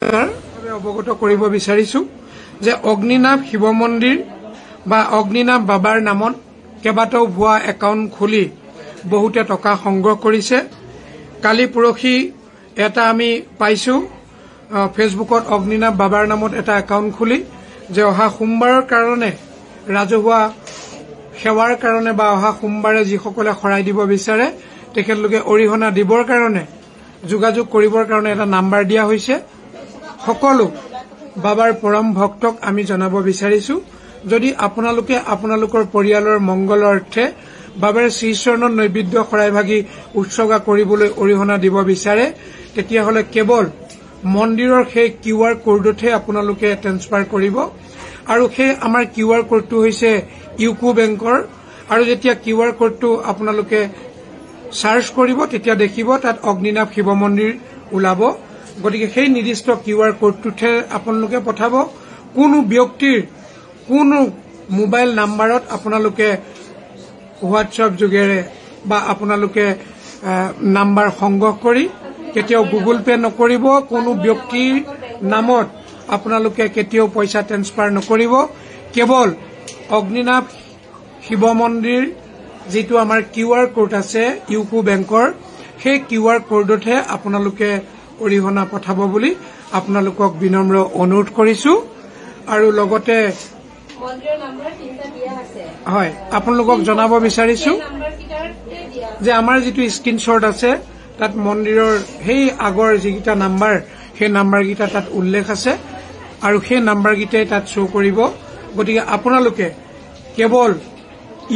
অৱগত কৰিব বিচাৰিছো যে অগ্নিনাভ শিৱ মন্দিৰ বা অগ্নিনাভ বাবাৰ নামত কেইবাটাও ভুৱা একাউণ্ট খুলি বহুতে টকা সংগ্ৰহ কৰিছে। কালি পৰহি এটা আমি পাইছো ফেচবুকত অগ্নিনাভ বাবাৰ নামত এটা একাউণ্ট খুলি যে অহা সোমবাৰৰ কাৰণে ৰাজহুৱা সেৱাৰ কাৰণে বা অহা সোমবাৰে যিসকলে শৰাই দিব বিচাৰে তেখেতলোকে অৰিহণা দিবৰ কাৰণে যোগাযোগ কৰিবৰ কাৰণে এটা নাম্বাৰ দিয়া হৈছে। সকলো বাবাৰ পৰম ভক্তক আমি জনাব বিচাৰিছো যদি আপোনালোকে আপোনালোকৰ পৰিয়ালৰ মংগলৰ অৰ্থে বাবাৰ শ্ৰীচৰণত নৈবেদ্য শৰাই ভাগি উৎসৰ্গা কৰিবলৈ অৰিহণা দিব বিচাৰে তেতিয়াহ'লে কেৱল মন্দিৰৰ সেই QR কোডতহে আপোনালোকে ট্ৰান্সফাৰ কৰিব আৰু সেই আমাৰ QR কোডটো হৈছে ইউকো বেংকৰ আৰু যেতিয়া QR কোডটো আপোনালোকে সাৰ্চ কৰিব তেতিয়া দেখিব তাত অগ্নিনাভ শিৱ মন্দিৰ ওলাব। গতিকে সেই নিৰ্দিষ্ট QR কোডটোতে আপোনালোকে পঠাব। কোনো ব্যক্তিৰ কোনো মোবাইল নাম্বাৰত আপোনালোকে হোৱাটছআপ যোগেৰে বা আপোনালোকে নাম্বাৰ সংগ্ৰহ কৰি কেতিয়াও গুগল পে নকৰিব। কোনো ব্যক্তিৰ নামত আপোনালোকে কেতিয়াও পইচা ট্ৰান্সফাৰ নকৰিব। কেৱল অগ্নিনাভ শিৱ মন্দিৰ যিটো আমাৰ QR কোড আছে ইউকো বেংকৰ সেই QR কোডতহে আপোনালোকে অৰিহণা পঠাব বুলি আপোনালোকক বিনম্ৰ অনুৰোধ কৰিছো। আৰু লগতে হয় আপোনালোকক জনাব বিচাৰিছো যে আমাৰ যিটো স্ক্ৰীনশ্বট আছে তাত মন্দিৰৰ সেই আগৰ যিকেইটা নাম্বাৰ সেই নাম্বাৰকেইটা তাত উল্লেখ আছে আৰু সেই নাম্বাৰকেইটাই তাত শ্ব' কৰিব। গতিকে আপোনালোকে কেৱল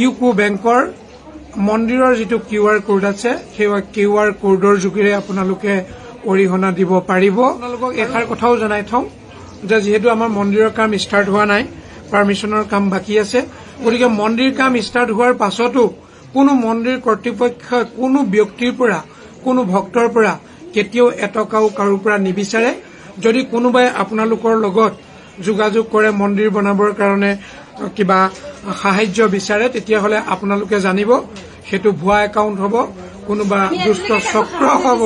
ইউকো বেংকৰ মন্দিৰৰ যিটো QR কোড আছে সেই QR কোডৰ যোগেৰে আপোনালোকে অৰিহণা দিব পাৰিব। আপোনালোকক এষাৰ কথাও জনাই থওঁ যে যিহেতু আমাৰ মন্দিৰৰ কাম ষ্টাৰ্ট হোৱা নাই, পাৰ্মিশ্যনৰ কাম বাকী আছে, গতিকে মন্দিৰ কাম ষ্টাৰ্ট হোৱাৰ পাছতো কোনো মন্দিৰ কৰ্তৃপক্ষই কোনো ব্যক্তিৰ পৰা কোনো ভক্তৰ পৰা কেতিয়াও এটকাও কাৰোৰ পৰা নিবিচাৰে। যদি কোনোবাই আপোনালোকৰ লগত যোগাযোগ কৰে মন্দিৰ বনাবৰ কাৰণে কিবা সাহায্য বিচাৰে তেতিয়াহ'লে আপোনালোকে জানিব সেইটো ভুৱা একাউণ্ট হ'ব, কোনোবা দুষ্ট চক্ৰ হ'ব।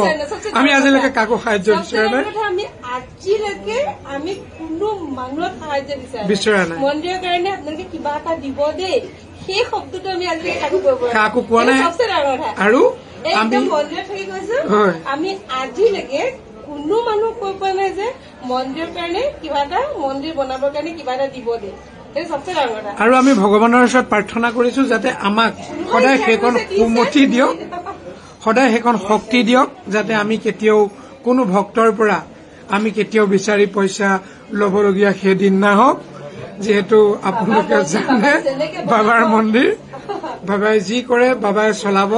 আমি আজিলৈকে কাকো সাহায্য বিচৰা নাই, বিচৰা নাই, মন্দিৰৰ কাৰণে আপোনালোকে কিবা এটা দিব দেই সেই শব্দটো আমি আজিলৈকে কাকো কোৱা নাই। আৰু মন্দিৰত থাকি কৈছো আমি আজিলৈকে কোনো মানুহ কৈ পোৱা নাই যে মন্দিৰৰ কাৰণে কিবা এটা মন্দিৰ বনাবৰ কাৰণে কিবা এটা দিব দেই। আৰু আমি ভগৱানৰ ওচৰত প্ৰাৰ্থনা কৰিছো যাতে আমাক সদায় সেইখন সুমতি দিয়ক, সদায় সেইখন শক্তি দিয়ক যাতে আমি কেতিয়াও কোনো ভক্তৰ পৰা আমি কেতিয়াও বিচাৰি পইচা ল'বলগীয়া সেইদিন নাহক। যিহেতু আপোনালোকে জানে বাবাৰ মন্দিৰ বাবাই যি কৰে বাবাই চলাব।